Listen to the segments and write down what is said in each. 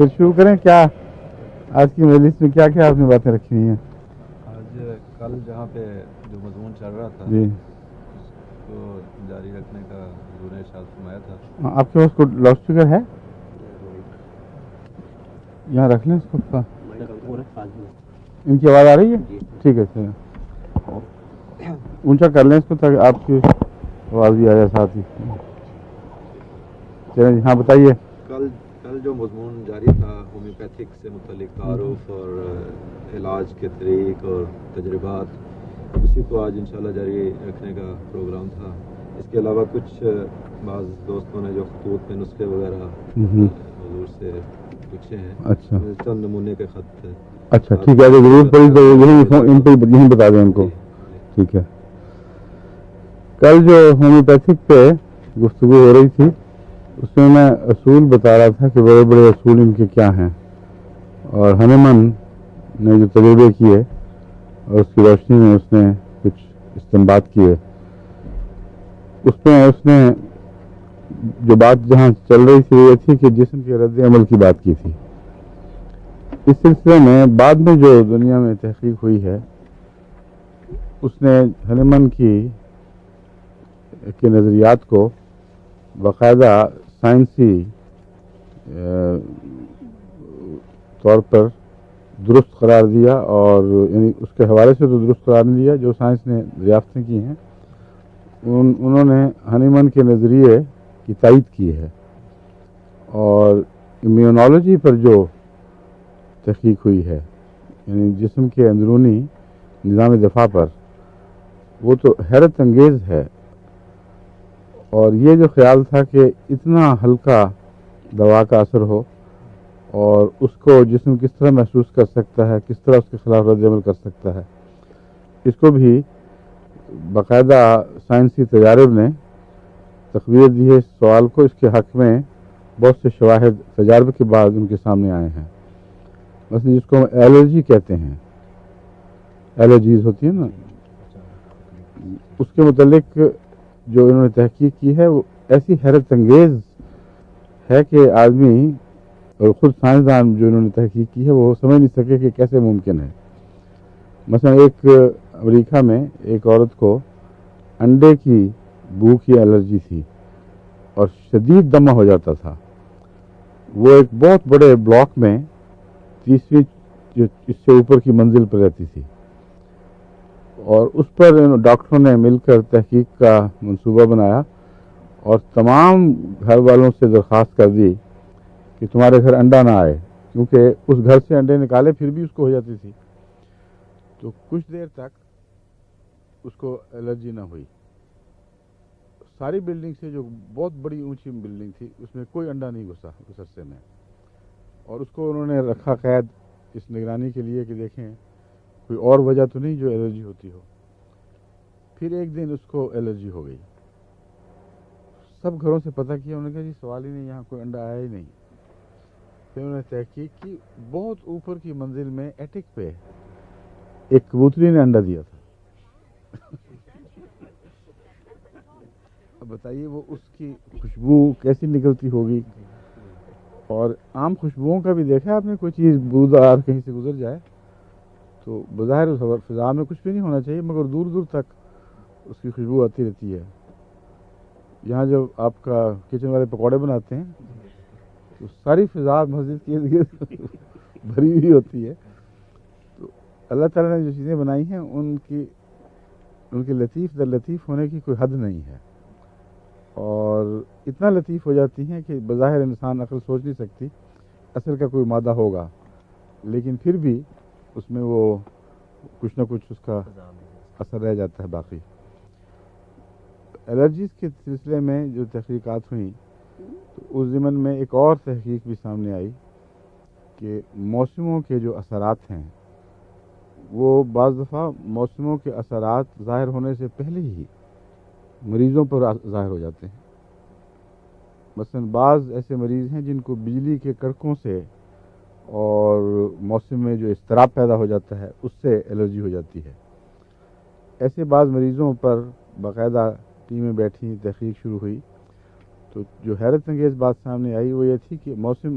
پھر شروع کریں. کیا آج کی مجلس میں کیا کیا آپ نے باتیں رکھی ہوئی ہیں؟ آج کل جہاں پہ جو مضمون چل رہا تھا جی اس کو جاری رکھنے کا حضور نے ارشاد فرمایا تھا. آپ کے پاس کوئی لاؤڈ اسپیکر ہے؟ یہاں رکھ لیں اس کو. ان کی آواز آ رہی ہے؟ ٹھیک ہے چلیں اونچا کر لیں اس کو تاکہ آپ کی آواز بھی آ جائے ساتھ ہی. چلیں ہاں بتائیے. کل جو مضمون جاری تھا ہومیوپیتھک سے متعلق تعارف اور علاج کے طریق اور تجربات, اسی کو آج انشاءاللہ جاری رکھنے کا پروگرام تھا. اس کے علاوہ کچھ بعض دوستوں نے جو خطوط میں نسخے وغیرہ حضور سے پوچھے ہیں. اچھا چند نمونے کے خط. اچھا ٹھیک ہے, اگر ضرورت پڑی تو یہیں بتا دیں ان کو. ٹھیک ہے. کل جو ہومیوپیتھک پہ گفتگو ہو رہی تھی اس میں اصول بتا رہا تھا کہ بڑے بڑے اصول ان کے کیا ہیں, اور ہنیمن نے جو تجربے کیے اور اس کی روشنی میں اس نے کچھ استنباط کیے, اس میں اس نے جو بات جہاں چل رہی تھی وہ یہ تھی کہ جسم کے رد عمل کی بات کی تھی. اس سلسلے میں بعد میں جو دنیا میں تحقیق ہوئی ہے اس نے ہنیمن کے نظریات کو باقاعدہ سائنسی طور پر درست قرار دیا, اور یعنی اس کے حوالے سے تو درست قرار نہیں دیا, جو سائنس نے دریافتیں کی ہیں انہوں نے ہنیمن کے نظریے کی تائید کی ہے. اور امیونالوجی پر جو تحقیق ہوئی ہے یعنی جسم کے اندرونی نظام دفاع پر, وہ تو حیرت انگیز ہے. اور یہ جو خیال تھا کہ اتنا ہلکا دوا کا اثر ہو اور اس کو جسم کس طرح محسوس کر سکتا ہے, کس طرح اس کے خلاف رد عمل کر سکتا ہے, اس کو بھی باقاعدہ سائنسی تجارب نے تقویت دی ہے. اس سوال کو, اس کے حق میں بہت سے شواہد تجارب کے بعد ان کے سامنے آئے ہیں. مثلا جس کو ہم الرجی کہتے ہیں, الرجیز ہوتی ہیں نا, اس کے متعلق جو انہوں نے تحقیق کی ہے وہ ایسی حیرت انگیز ہے کہ آدمی اور خود سائنسدان جو انہوں نے تحقیق کی ہے وہ سمجھ نہیں سکے کہ کیسے ممکن ہے. مثلا ایک امریکہ میں ایک عورت کو انڈے کی بو کی الرجی تھی اور شدید دمہ ہو جاتا تھا. وہ ایک بہت بڑے بلاک میں 30ویں اس سے اوپر کی منزل پر رہتی تھی, اور اس پر ڈاکٹروں نے مل کر تحقیق کا منصوبہ بنایا اور تمام گھر والوں سے درخواست کر دی کہ تمہارے گھر انڈا نہ آئے, کیونکہ اس گھر سے انڈے نکالے پھر بھی اس کو ہو جاتی تھی. تو کچھ دیر تک اس کو الرجی نہ ہوئی. ساری بلڈنگ سے, جو بہت بڑی اونچی بلڈنگ تھی, اس میں کوئی انڈا نہیں گھسا اس عرصے میں, اور اس کو انہوں نے رکھا قید اس نگرانی کے لیے کہ دیکھیں کوئی اور وجہ تو نہیں جو الرجی ہوتی ہو. پھر ایک دن اس کو الرجی ہو گئی. سب گھروں سے پتہ کیا, انہوں نے کہا جی سوال ہی نہیں, یہاں کوئی انڈا آیا ہی نہیں. پھر انہوں نے تحقیق کی, بہت اوپر کی منزل میں ایٹک پہ ایک کبوتری نے انڈا دیا تھا. اب بتائیے وہ اس کی خوشبو کیسی نکلتی ہوگی. اور عام خوشبوؤں کا بھی دیکھا آپ نے, کوئی چیز بودار کہیں سے گزر جائے تو بظاہر فضا میں کچھ بھی نہیں ہونا چاہیے, مگر دور دور تک اس کی خوشبو آتی رہتی ہے. یہاں جب آپ کا کچن والے پکوڑے بناتے ہیں تو ساری فضا مسجد کی بھری ہوئی ہوتی ہے. تو اللہ تعالیٰ نے جو چیزیں بنائی ہیں ان کے لطیف در لطیف ہونے کی کوئی حد نہیں ہے, اور اتنا لطیف ہو جاتی ہیں کہ بظاہر انسان عقل سوچ نہیں سکتی اصل کا کوئی مادہ ہوگا, لیکن پھر بھی اس میں وہ کچھ نہ کچھ اس کا اثر رہ جاتا ہے باقی. الرجیز کے سلسلے میں جو تحقیقات ہوئیں تو اس ضمن میں ایک اور تحقیق بھی سامنے آئی کہ موسموں کے جو اثرات ہیں وہ بعض دفعہ موسموں کے اثرات ظاہر ہونے سے پہلے ہی مریضوں پر ظاہر ہو جاتے ہیں. مثلا بعض ایسے مریض ہیں جن کو بجلی کے کڑکوں سے اور موسم میں جو اضطراب پیدا ہو جاتا ہے اس سے الرجی ہو جاتی ہے. ایسے بعض مریضوں پر باقاعدہ ٹیمیں بیٹھی, تحقیق شروع ہوئی, تو جو حیرت انگیز بات سامنے آئی وہ یہ تھی کہ موسم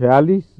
46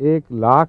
1,00,000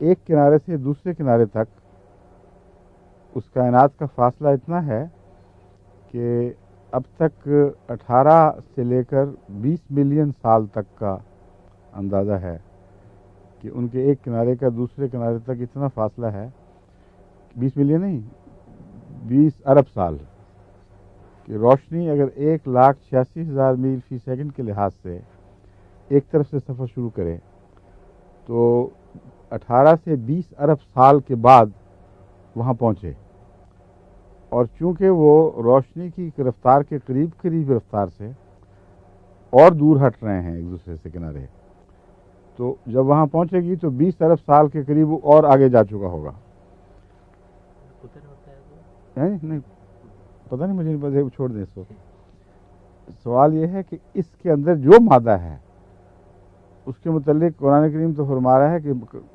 ایک کنارے سے دوسرے کنارے تک اس کائنات کا فاصلہ اتنا ہے کہ اب تک 18 سے لے کر 20 ملین سال تک کا اندازہ ہے کہ ان کے ایک کنارے کا دوسرے کنارے تک اتنا فاصلہ ہے. 20 ملین نہیں، 20 ارب سال. کہ روشنی اگر 1,86,000 میل فی سیکنڈ کے لحاظ سے ایک طرف سے سفر شروع کرے تو 18 سے 20 ارب سال کے بعد وہاں پہنچے. اور چونکہ وہ روشنی کی رفتار کے قریب قریب رفتار سے اور دور ہٹ رہے ہیں ایک دوسرے سے کنارے، تو جب وہاں پہنچے گی تو 20 ارب سال کے قریب وہ اور آگے جا چکا ہوگا. نہیں پتہ نہیں، مجھے چھوڑ دیں اس کو. سوال یہ ہے کہ اس کے اندر جو مادہ ہے اس کے متعلق قرآن کریم تو فرما رہا ہے کہ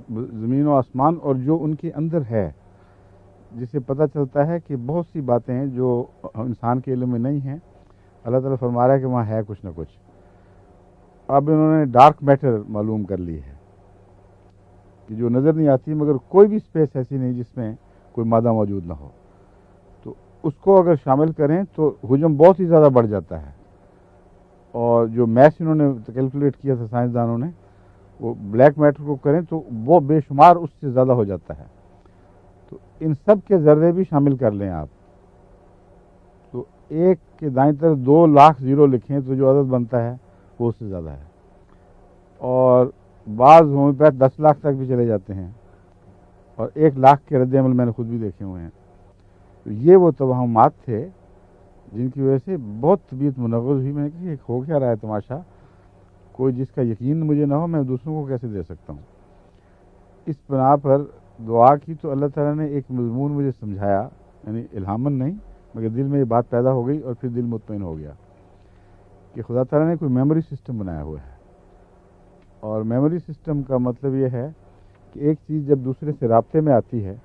زمین و آسمان اور جو ان کے اندر ہے، جسے پتہ چلتا ہے کہ بہت سی باتیں ہیں جو انسان کے علم میں نہیں ہیں، اللہ تعالیٰ فرما رہا ہے کہ وہاں ہے کچھ نہ کچھ. اب انہوں نے ڈارک میٹر معلوم کر لی ہے کہ جو نظر نہیں آتی، مگر کوئی بھی اسپیس ایسی نہیں جس میں کوئی مادہ موجود نہ ہو. تو اس کو اگر شامل کریں تو حجم بہت ہی زیادہ بڑھ جاتا ہے. اور جو میتھ انہوں نے کیلکولیٹ کیا تھا سائنسدانوں نے، وہ بلیک میٹر کو کریں تو وہ بے شمار اس سے زیادہ ہو جاتا ہے. تو ان سب کے ذرے بھی شامل کر لیں آپ، تو ایک کے دائیں طرف 2 لاکھ زیرو لکھیں تو جو عدد بنتا ہے وہ اس سے زیادہ ہے. اور بعض ہومیوپیتھ 10 لاکھ تک بھی چلے جاتے ہیں، اور 1 لاکھ کے رد عمل میں نے خود بھی دیکھے ہوئے ہیں. تو یہ وہ توہمات تھے جن کی وجہ سے بہت طبیعت منغص ہوئی. میں نے کہا ہو کیا رہا ہے تماشا، کوئی جس کا یقین مجھے نہ ہو میں دوسروں کو کیسے دے سکتا ہوں. اس بنا پر دعا کی تو اللہ تعالیٰ نے ایک مضمون مجھے سمجھایا، یعنی الہامن نہیں مگر دل میں یہ بات پیدا ہو گئی اور پھر دل مطمئن ہو گیا کہ خدا تعالیٰ نے کوئی میموری سسٹم بنایا ہوا ہے. اور میموری سسٹم کا مطلب یہ ہے کہ ایک چیز جب دوسرے سے رابطے میں آتی ہے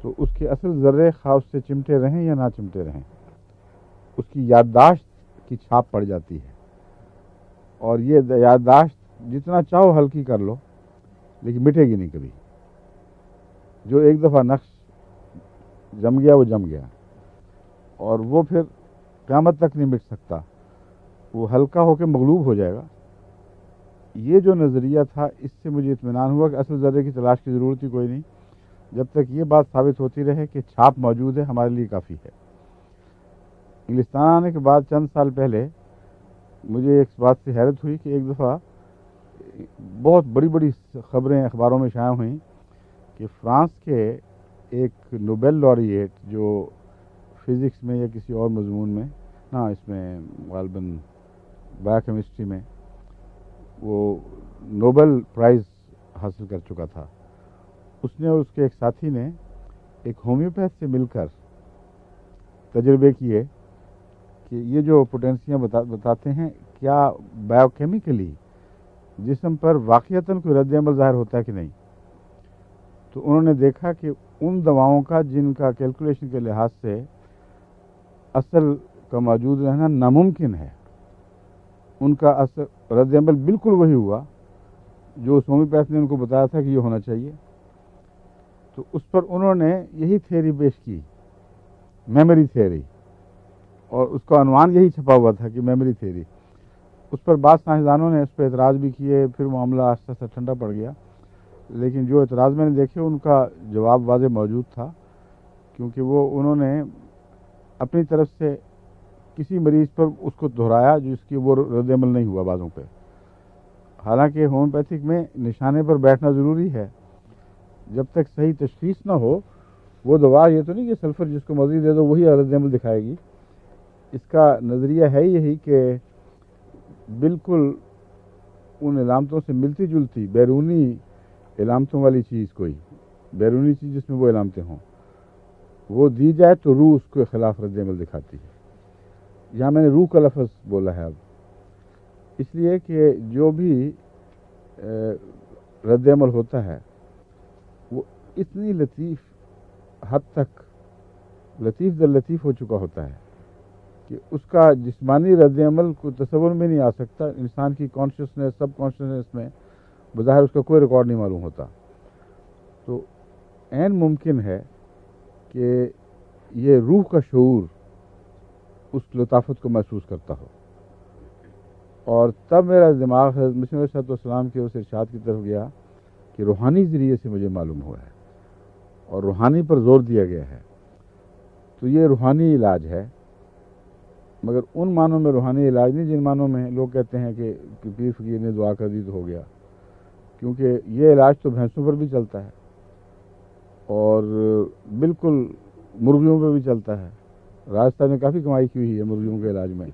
تو اس کے اصل ذرے خواہ اس سے چمٹے رہیں یا نہ چمٹے رہیں، اس کی یادداشت کی چھاپ پڑ جاتی ہے. اور یہ یادداشت جتنا چاہو ہلکی کر لو لیکن مٹے گی نہیں کبھی. جو ایک دفعہ نقش جم گیا وہ جم گیا، اور وہ پھر قیامت تک نہیں مٹ سکتا، وہ ہلکا ہو کے مغلوب ہو جائے گا. یہ جو نظریہ تھا اس سے مجھے اطمینان ہوا کہ اصل ذرے کی تلاش کی ضرورت ہی کوئی نہیں. جب تک یہ بات ثابت ہوتی رہے کہ چھاپ موجود ہے ہمارے لیے کافی ہے. انگلستان آنے کے بعد چند سال پہلے مجھے ایک بات سے حیرت ہوئی کہ ایک دفعہ بہت بڑی بڑی خبریں اخباروں میں شائع ہوئیں کہ فرانس کے ایک نوبل laureate جو فزکس میں یا کسی اور مضمون میں، نہ اس میں غالباً بایو کیمسٹری میں، وہ نوبل پرائز حاصل کر چکا تھا، اس نے اور اس کے ایک ساتھی نے ایک ہومیوپیتھ سے مل کر تجربے کیے کہ یہ جو پوٹینسیاں بتاتے ہیں کیا بایو کیمیکلی جسم پر واقعتاً کوئی رد عمل ظاہر ہوتا ہے کہ نہیں. تو انہوں نے دیکھا کہ ان دواؤں کا جن کا کیلکولیشن کے لحاظ سے اصل کا موجود رہنا ناممکن ہے، ان کا اثر رد عمل بالکل وہی ہوا جو اس ہومیوپیتھ نے ان کو بتایا تھا کہ یہ ہونا چاہیے. تو اس پر انہوں نے یہی تھیوری پیش کی، میموری تھیوری، اور اس کا عنوان یہی چھپا ہوا تھا کہ میموری تھیوری. اس پر بعض سائنسدانوں نے اس پہ اعتراض بھی کیے، پھر معاملہ آہستہ آہستہ ٹھنڈا پڑ گیا. لیکن جو اعتراض میں نے دیکھے ان کا جواب واضح موجود تھا، کیونکہ وہ انہوں نے اپنی طرف سے کسی مریض پر اس کو دہرایا جس کی وہ رد عمل نہیں ہوا بعضوں پہ. حالانکہ ہومیوپیتھک میں نشانے پر بیٹھنا ضروری ہے. جب تک صحیح تشخیص نہ ہو وہ دوا یہ تو نہیں کہ سلفر جس کو مرضی دے دو وہی رد عمل دکھائے گی. اس کا نظریہ ہے یہی کہ بالکل ان علامتوں سے ملتی جلتی بیرونی علامتوں والی چیز، کوئی بیرونی چیز جس میں وہ علامتیں ہوں، وہ دی جائے تو روح اس کے خلاف رد عمل دکھاتی ہے. یہاں میں نے روح کا لفظ بولا ہے اب، اس لیے کہ جو بھی رد عمل ہوتا ہے وہ اتنی لطیف حد تک لطیف در لطیف ہو چکا ہوتا ہے کہ اس کا جسمانی رد عمل کو تصور میں نہیں آ سکتا. انسان کی کانشیسنیس، سب کانشیسنیس میں بظاہر اس کا کوئی ریکارڈ نہیں معلوم ہوتا. تو عین ممکن ہے کہ یہ روح کا شعور اس لطافت کو محسوس کرتا ہو. اور تب میرا دماغ حضرت مسیح علیہ السلام کے اس ارشاد کی طرف گیا کہ روحانی ذریعے سے مجھے معلوم ہوا ہے اور روحانی پر زور دیا گیا ہے. تو یہ روحانی علاج ہے، مگر ان معنوں میں روحانی علاج نہیں جن معنوں میں لوگ کہتے ہیں کہ پیر فقیر نے دعا کر دی تو ہو گیا، کیونکہ یہ علاج تو بھینسوں پر بھی چلتا ہے اور بالکل مرغیوں پہ بھی چلتا ہے. راجستھان میں کافی کمائی کی ہوئی ہے مرغیوں کے علاج میں.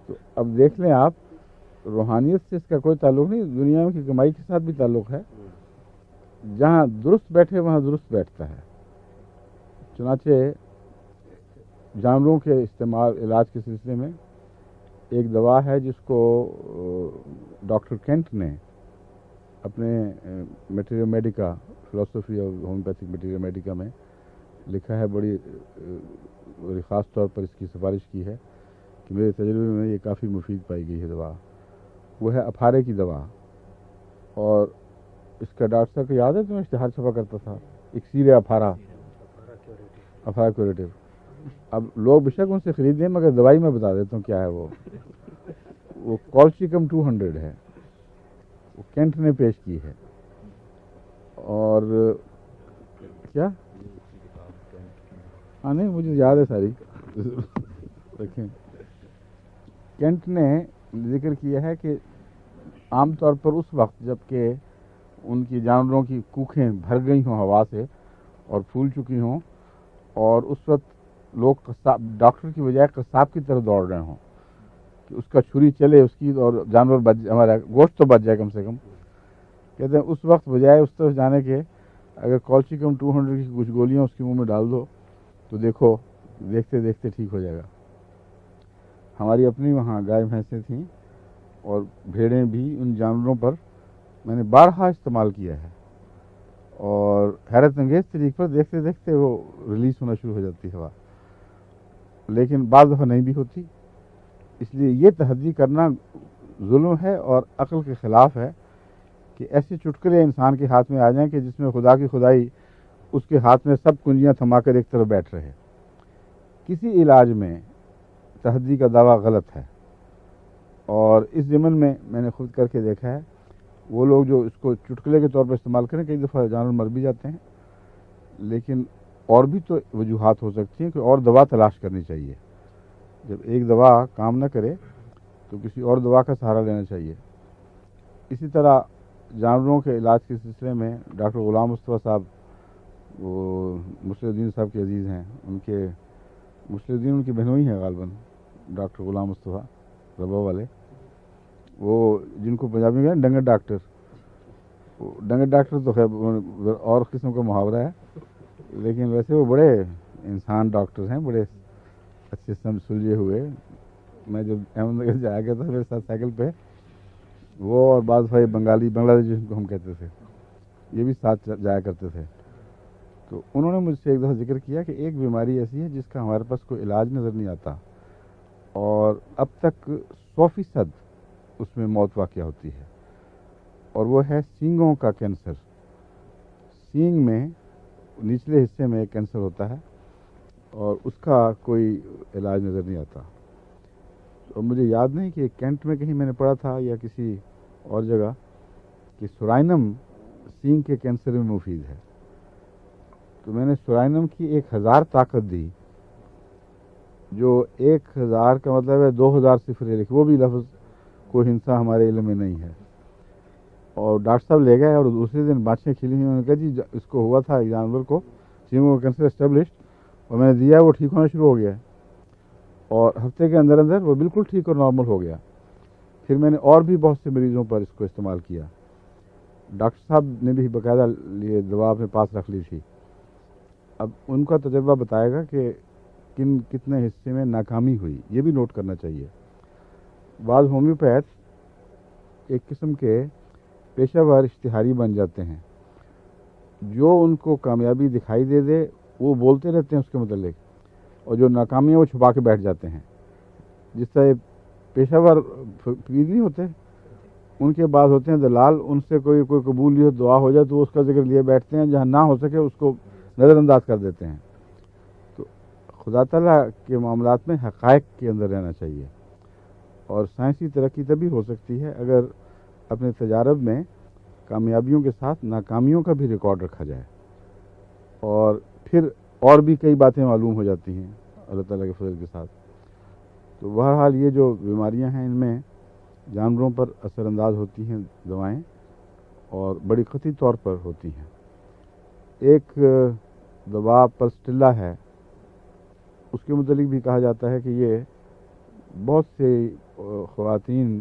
تو اب دیکھ لیں آپ، روحانیت سے اس کا کوئی تعلق نہیں، دنیا کی کمائی کے ساتھ بھی تعلق ہے. جہاں درست بیٹھے وہاں درست بیٹھتا ہے. چنانچہ جانوروں کے استعمال علاج کے سلسلے میں ایک دوا ہے جس کو ڈاکٹر کینٹ نے اپنے میٹیریل میڈیکا، فلسفی اور ہومیوپیتھک میٹیریل میڈیکا میں لکھا ہے. بڑی خاص طور پر اس کی سفارش کی ہے کہ میرے تجربے میں یہ کافی مفید پائی گئی ہے دوا. وہ ہے اپھارے کی دوا. اور اس کا ڈاکٹر صاحب کو یاد ہے، تمہیں اشتہار چھپا کرتا تھا اکسیر اپھارا کیوریٹو. اب لوگ بے شک ان سے خریدیں، مگر دوائی میں بتا دیتا ہوں کیا ہے. وہ کالچیکم 200 ہے، وہ کینٹ نے پیش کی ہے. اور کیا ہاں نہیں مجھے یاد ہے ساری دیکھیں. کینٹ نے ذکر کیا ہے کہ عام طور پر اس وقت جب کہ ان کی جانوروں کی کوکھیں بھر گئی ہوں ہوا سے اور پھول چکی ہوں، اور اس وقت لوگ ڈاکٹر کی بجائے قصاب کی طرف دوڑ رہے ہوں کہ اس کا چھری چلے اس کی اور جانور ہمارا گوشت تو بچ جائے کم سے کم. کہتے ہیں اس وقت بجائے اس طرف جانے کے اگر کالچیکم 200 کی کچھ گولیاں اس کے منہ میں ڈال دو تو دیکھو دیکھتے دیکھتے ٹھیک ہو جائے گا. ہماری اپنی وہاں گائے بھینسیں تھیں اور بھیڑیں بھی. ان جانوروں پر میں نے بارہا استعمال کیا ہے اور حیرت انگیز طریقے پر دیکھتے دیکھتے وہ ریلیز ہونا شروع ہو جاتی ہے ہوا، لیکن بعض دفعہ نہیں بھی ہوتی. اس لیے یہ تحدی کرنا ظلم ہے اور عقل کے خلاف ہے کہ ایسے چٹکلے انسان کے ہاتھ میں آ جائیں کہ جس میں خدا کی خدائی اس کے ہاتھ میں سب کنجیاں تھما کر ایک طرف بیٹھ رہے. کسی علاج میں تحدی کا دعویٰ غلط ہے. اور اس ضمن میں نے خود کر کے دیکھا ہے، وہ لوگ جو اس کو چٹکلے کے طور پر استعمال کریں کئی دفعہ جانور مر بھی جاتے ہیں. لیکن اور بھی تو وجوہات ہو سکتی ہیں کہ اور دوا تلاش کرنی چاہیے. جب ایک دوا کام نہ کرے تو کسی اور دوا کا سہارا لینا چاہیے. اسی طرح جانوروں کے علاج کے سلسلے میں ڈاکٹر غلام مصطفیٰ صاحب، وہ مسلم الدین صاحب کے عزیز ہیں، ان کے مسلم الدین ان کی بہنوئی ہیں غالباً، ڈاکٹر غلام مصطفیٰ ربا والے، وہ جن کو پنجابی میں ڈنگر ڈاکٹر. ڈنگر ڈاکٹر تو خیر اور قسم کا محاورہ ہے، لیکن ویسے وہ بڑے انسان ڈاکٹر ہیں، بڑے اچھے سلجھے ہوئے. میں جب احمد نگر جایا کرتا تھا میرے ساتھ سائیکل پہ وہ اور بعض بھائی بنگلہ دیش جن کو ہم کہتے تھے، یہ بھی ساتھ جایا کرتے تھے. تو انہوں نے مجھ سے ایک دفعہ ذکر کیا کہ ایک بیماری ایسی ہے جس کا ہمارے پاس کوئی علاج نظر نہیں آتا اور اب تک 100% اس میں موت واقع ہوتی ہے، اور وہ ہے سینگوں کا کینسر. سینگ میں نچلے حصے میں ایک کینسر ہوتا ہے اور اس کا کوئی علاج نظر نہیں آتا. اور مجھے یاد نہیں کہ کینٹ میں کہیں میں نے پڑھا تھا یا کسی اور جگہ کہ سورائنم سینگ کے کینسر میں مفید ہے. تو میں نے سورائنم کی 1000 طاقت دی، جو 1000 کا مطلب ہے 2000 صفر ہے، وہ بھی لفظ کوئی ہنسا ہمارے علم میں نہیں ہے. اور ڈاکٹر صاحب لے گئے اور دوسرے دن بانچیں کھلی ہوئی. انہوں نے کہا جی اس کو ہوا تھا جانور کو سینگوں کا کینسر اسٹیبلشڈ، اور میں نے دیا وہ ٹھیک ہونا شروع ہو گیا اور ہفتے کے اندر اندر وہ بالکل ٹھیک اور نارمل ہو گیا. پھر میں نے اور بھی بہت سے مریضوں پر اس کو استعمال کیا. ڈاکٹر صاحب نے بھی باقاعدہ یہ دوا اپنے پاس رکھ لی تھی. اب ان کا تجربہ بتائے گا کہ کتنے حصے میں ناکامی ہوئی، یہ بھی نوٹ کرنا چاہیے. بعض ہومیوپیتھ ایک قسم کے پیشہ ور اشتہاری بن جاتے ہیں، جو ان کو کامیابی دکھائی دے دے وہ بولتے رہتے ہیں اس کے متعلق، اور جو ناکامی ہے وہ چھپا کے بیٹھ جاتے ہیں. جس طرح پیشہ ور پیر نہیں ہوتے، ان کے بعد ہوتے ہیں دلال، ان سے کوئی قبولیت دعا ہو جائے تو وہ اس کا ذکر لیے بیٹھتے ہیں، جہاں نہ ہو سکے اس کو نظر انداز کر دیتے ہیں۔ تو خدا تعالیٰ کے معاملات میں حقائق کے اندر رہنا چاہیے، اور سائنسی ترقی تبھی ہو سکتی ہے اگر اپنے تجارب میں کامیابیوں کے ساتھ ناکامیوں کا بھی ریکارڈ رکھا جائے، اور پھر اور بھی کئی باتیں معلوم ہو جاتی ہیں اللہ تعالیٰ کے فضل کے ساتھ۔ تو بہرحال یہ جو بیماریاں ہیں ان میں جانوروں پر اثر انداز ہوتی ہیں دوائیں، اور بڑی قطعی طور پر ہوتی ہیں۔ ایک دوا پلسٹیلا ہے، اس کے متعلق بھی کہا جاتا ہے کہ یہ بہت سے خواتین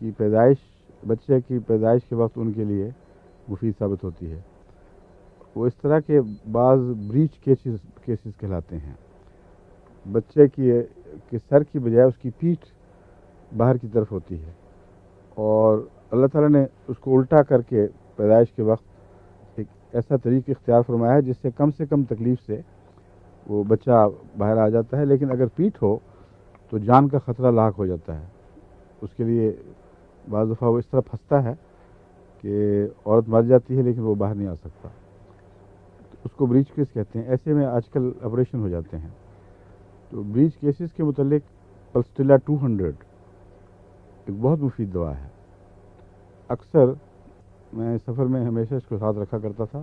کی پیدائش، بچے کی پیدائش کے وقت ان کے لیے مفید ثابت ہوتی ہے۔ وہ اس طرح کے بعض بریچ کیسز کہلاتے ہیں۔ بچے کے سر کی بجائے اس کی پیٹھ باہر کی طرف ہوتی ہے، اور اللہ تعالیٰ نے اس کو الٹا کر کے پیدائش کے وقت ایک ایسا طریقہ اختیار فرمایا ہے جس سے کم تکلیف سے وہ بچہ باہر آ جاتا ہے، لیکن اگر پیٹھ ہو تو جان کا خطرہ لاحق ہو جاتا ہے۔ اس کے لیے بعض دفعہ وہ اس طرح پھنستا ہے کہ عورت مر جاتی ہے لیکن وہ باہر نہیں آ سکتا، تو اس کو بریچ کیس کہتے ہیں۔ ایسے میں آج کل آپریشن ہو جاتے ہیں۔ تو بریچ کیسز کے متعلق پلسٹیلا 200 ایک بہت مفید دوا ہے۔ اکثر میں سفر میں ہمیشہ اس کو ساتھ رکھا کرتا تھا،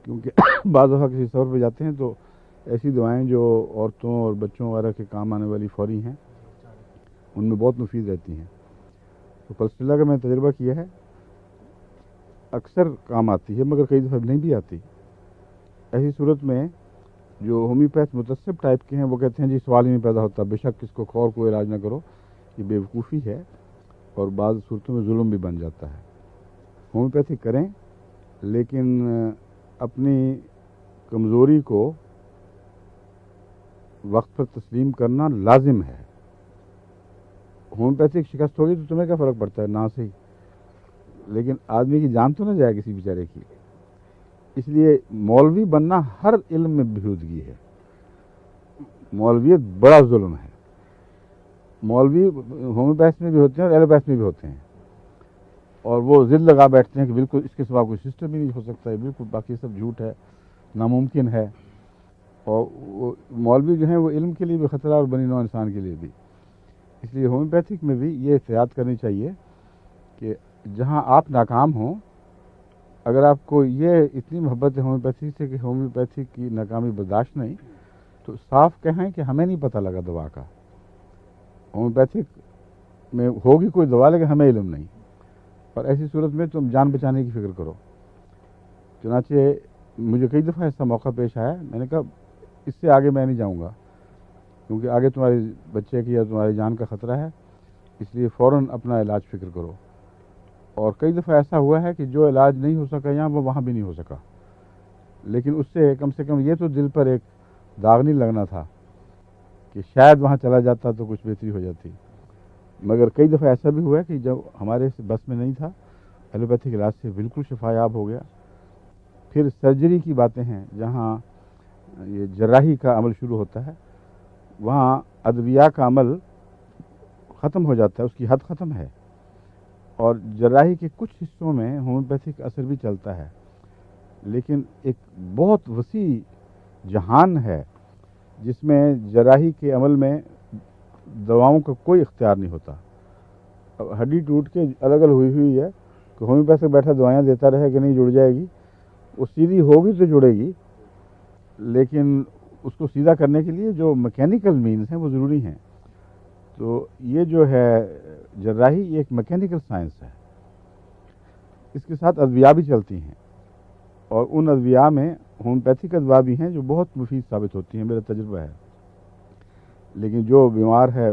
کیونکہ بعض دفعہ کسی سفر پہ جاتے ہیں تو ایسی دوائیں جو عورتوں اور بچوں وغیرہ کے کام آنے والی فوری ہیں ان میں بہت مفید رہتی ہیں۔ تو پلسٹیلا کا میں نے تجربہ کیا ہے، اکثر کام آتی ہے مگر کئی دفعہ نہیں بھی آتی۔ ایسی صورت میں جو ہومیوپیتھ متصب ٹائپ کے ہیں وہ کہتے ہیں جی سوال ہی نہیں پیدا ہوتا، بے شک اس کو اور کوئی علاج نہ کرو، یہ بے وقوفی ہے اور بعض صورتوں میں ظلم بھی بن جاتا ہے۔ ہومیوپیتھی کریں لیکن اپنی کمزوری کو وقت پر تسلیم کرنا لازم ہے۔ ہومیوپیتھک شکست ہوگی تو تمہیں کیا فرق پڑتا ہے، نہ صحیح، لیکن آدمی کی جان تو نہ جائے کسی بیچارے کی۔ اس لیے مولوی بننا ہر علم میں بہودگی ہے، مولویت بڑا ظلم ہے۔ مولوی ہومیوپیتھ میں بھی ہوتے ہیں اور ایلوپیتھ میں بھی ہوتے ہیں، اور وہ ضد لگا بیٹھتے ہیں کہ بالکل اس کے سوا کوئی سسٹم ہی نہیں ہو سکتا ہے، بالکل باقی سب جھوٹ ہے، ناممکن ہے۔ اور وہ مولوی جو ہیں وہ علم کے لیے بھی خطرہ اور بنی نوع انسان کے لیے بھی۔ اس لیے ہومیوپیتھک میں بھی یہ احتیاط کرنی چاہیے کہ جہاں آپ ناکام ہوں، اگر آپ کو یہ اتنی محبت ہے ہومیوپیتھی سے کہ ہومیوپیتھی کی ناکامی برداشت نہیں، تو صاف کہیں کہ ہمیں نہیں پتہ لگا دوا کا، ہومیوپیتھک میں ہوگی کوئی دوا لیکن ہمیں علم نہیں، اور ایسی صورت میں تم جان بچانے کی فکر کرو۔ چنانچہ مجھے کئی دفعہ ایسا موقع پیش آیا، میں نے کہا اس سے آگے میں نہیں جاؤں گا، کیونکہ آگے تمہارے بچے کی یا تمہاری جان کا خطرہ ہے، اس لیے فوراً اپنا علاج فکر کرو۔ اور کئی دفعہ ایسا ہوا ہے کہ جو علاج نہیں ہو سکا یہاں وہ وہاں بھی نہیں ہو سکا، لیکن اس سے کم یہ تو دل پر ایک داغ نہیں لگنا تھا کہ شاید وہاں چلا جاتا تو کچھ بہتری ہو جاتی۔ مگر کئی دفعہ ایسا بھی ہوا ہے کہ جب ہمارے بس میں نہیں تھا، ایلوپیتھک علاج سے بالکل شفا یاب ہو گیا۔ پھر سرجری کی باتیں ہیں، جہاں یہ جراحی کا عمل شروع ہوتا ہے، وہاں ادویہ کا عمل ختم ہو جاتا ہے، اس کی حد ختم ہے، اور جراحی کے کچھ حصوں میں ہومیوپیتھک اثر بھی چلتا ہے، لیکن ایک بہت وسیع جہان ہے جس میں جراحی کے عمل میں دواؤں کا کوئی اختیار نہیں ہوتا۔ اب ہڈی ٹوٹ کے الگ الگ ہوئی ہے کہ ہومیوپیتھ بیٹھا دوائیاں دیتا رہے کہ نہیں جڑ جائے گی، وہ سیدھی ہوگی تو جڑے گی، لیکن اس کو سیدھا کرنے کے لیے جو میکینیکل مینز ہیں وہ ضروری ہیں۔ تو یہ جو ہے جراحی، یہ ایک میکینیکل سائنس ہے، اس کے ساتھ ادویہ بھی چلتی ہیں، اور ان ادویہ میں ہومیوپیتھک ادویہ بھی ہیں جو بہت مفید ثابت ہوتی ہیں، میرا تجربہ ہے۔ لیکن جو بیمار ہے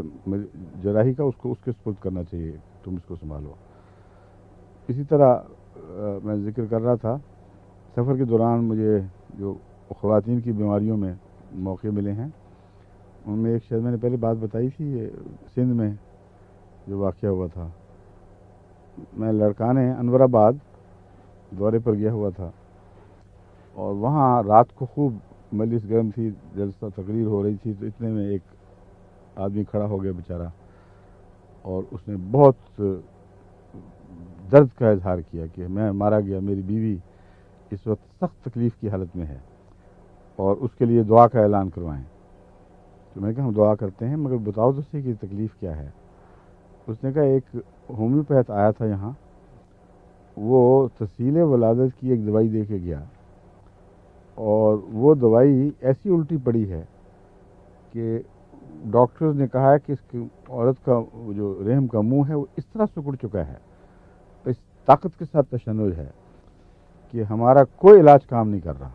جراحی کا، اس کو اس کے سپرد کرنا چاہیے، تم اس کو سنبھالو۔ اسی طرح میں ذکر کر رہا تھا، سفر کے دوران مجھے جو خواتین کی بیماریوں میں موقع ملے ہیں، ان میں ایک شاید میں نے پہلے بات بتائی تھی، یہ سندھ میں جو واقعہ ہوا تھا۔ میں لڑکانے انور آباد دورے پر گیا ہوا تھا، اور وہاں رات کو خوب مجلس گرم تھی، جلسہ تقریر ہو رہی تھی، تو اتنے میں ایک آدمی کھڑا ہو گیا بیچارہ، اور اس نے بہت درد کا اظہار کیا کہ میں مارا گیا، میری بیوی اس وقت سخت تکلیف کی حالت میں ہے اور اس کے لیے دعا کا اعلان کروائیں۔ تو میں نے کہا ہم دعا کرتے ہیں، مگر بتاؤ تو صحیح کہ تکلیف کیا ہے۔ اس نے کہا ایک ہومیوپیتھ آیا تھا یہاں، وہ تسہیل ولادت کی ایک دوائی دے کے گیا، اور وہ دوائی ایسی الٹی پڑی ہے کہ ڈاکٹرز نے کہا ہے کہ اس کی عورت کا جو رحم کا منہ ہے وہ اس طرح سکڑ چکا ہے، اس طاقت کے ساتھ تشنج ہے کہ ہمارا کوئی علاج کام نہیں کر رہا،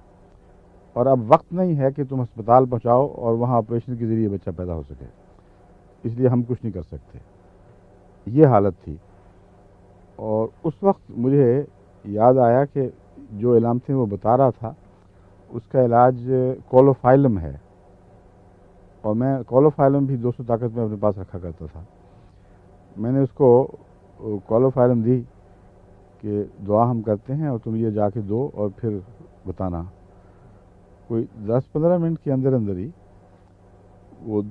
اور اب وقت نہیں ہے کہ تم ہسپتال پہنچاؤ اور وہاں آپریشن کے ذریعے بچہ پیدا ہو سکے، اس لیے ہم کچھ نہیں کر سکتے۔ یہ حالت تھی، اور اس وقت مجھے یاد آیا کہ جو علامتیں وہ بتا رہا تھا اس کا علاج کولوفائلم ہے، اور میں کولوفائلم بھی 200 طاقت میں اپنے پاس رکھا کرتا تھا۔ میں نے اس کو کولوفائلم دی کہ دعا ہم کرتے ہیں اور تم یہ جا کے دو اور پھر بتانا۔ کوئی 10-15 منٹ کے اندر اندر ہی وہ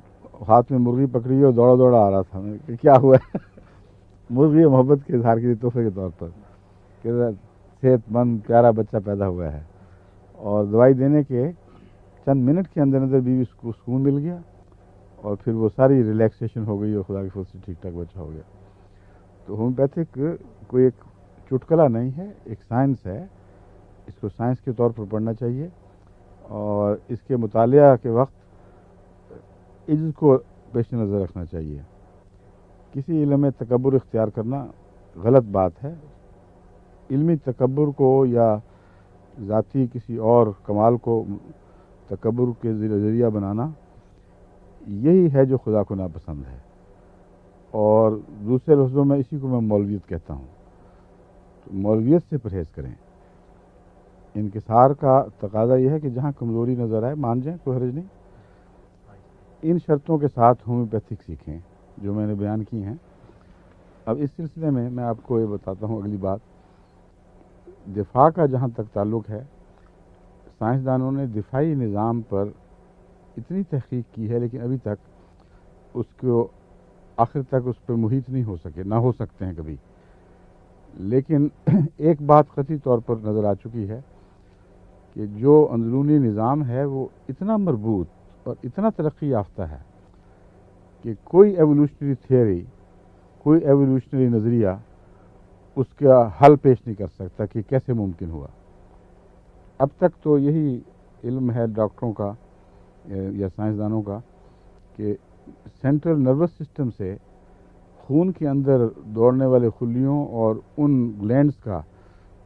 ہاتھ میں مرغی پکڑی اور دوڑا دوڑا آ رہا تھا۔ میں کہ کیا ہوا ہے؟ مرغی محبت کے اظہار کے لیے تحفے کے طور پر کہ صحت مند پیارا بچہ پیدا ہوا ہے، اور دوائی دینے کے چند منٹ کے اندر اندر بیوی کو سکون مل گیا، اور پھر وہ ساری ریلیکسیشن ہو گئی اور خدا کے فضل سے ٹھیک ٹھاک بچہ ہو گیا۔ تو ہومیوپیتھک کوئی ایک چٹکلا نہیں ہے، ایک سائنس ہے، اس کو سائنس کے طور پر پڑھنا چاہیے، اور اس کے مطالعہ کے وقت عجز کو پیش نظر رکھنا چاہیے۔ کسی علم میں تکبر اختیار کرنا غلط بات ہے۔ علمی تکبر کو یا ذاتی کسی اور کمال کو تکبر کے ذریعہ بنانا یہی ہے جو خدا کو ناپسند ہے، اور دوسرے لفظوں میں اسی کو میں مولویت کہتا ہوں۔ تو مولویت سے پرہیز کریں۔ انکسار کا تقاضا یہ ہے کہ جہاں کمزوری نظر آئے مان جائیں، کوئی حرج نہیں۔ ان شرطوں کے ساتھ ہومیوپیتھک سیکھیں جو میں نے بیان کی ہیں۔ اب اس سلسلے میں آپ کو یہ بتاتا ہوں اگلی بات، دفاع کا جہاں تک تعلق ہے، سائنسدانوں نے دفاعی نظام پر اتنی تحقیق کی ہے، لیکن ابھی تک اس کو آخر تک اس پر محیط نہیں ہو سکے، نہ ہو سکتے ہیں کبھی۔ لیکن ایک بات قطعی طور پر نظر آ چکی ہے کہ جو اندرونی نظام ہے وہ اتنا مربوط اور اتنا ترقی یافتہ ہے کہ کوئی ایوولوشنری تھیوری، کوئی ایوولوشنری نظریہ اس کا حل پیش نہیں کر سکتا کہ کیسے ممکن ہوا۔ اب تک تو یہی علم ہے ڈاکٹروں کا یا سائنسدانوں کا کہ سینٹرل نروس سسٹم سے خون کے اندر دوڑنے والے خلیوں اور ان گلینڈز کا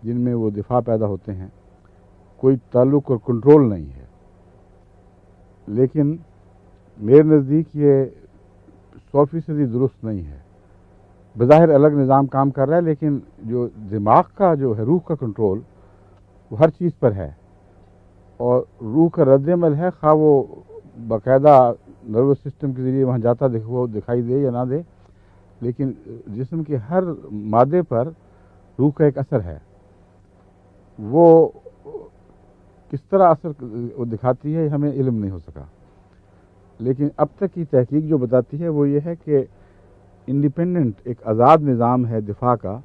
جن میں وہ دفاع پیدا ہوتے ہیں کوئی تعلق اور کنٹرول نہیں ہے۔ لیکن میرے نزدیک یہ 100% درست نہیں ہے۔ بظاہر الگ نظام کام کر رہا ہے، لیکن جو دماغ کا جو ہے، روح کا کنٹرول، وہ ہر چیز پر ہے، اور روح کا رد عمل ہے، خواہ وہ باقاعدہ نروس سسٹم کے ذریعے وہاں جاتا وہ دکھائی دے یا نہ دے، لیکن جسم کے ہر مادے پر روح کا ایک اثر ہے۔ وہ کس طرح اثر وہ دکھاتی ہے ہمیں علم نہیں ہو سکا، لیکن اب تک کی تحقیق جو بتاتی ہے وہ یہ ہے کہ انڈیپینڈنٹ ایک آزاد نظام ہے دفاع کا،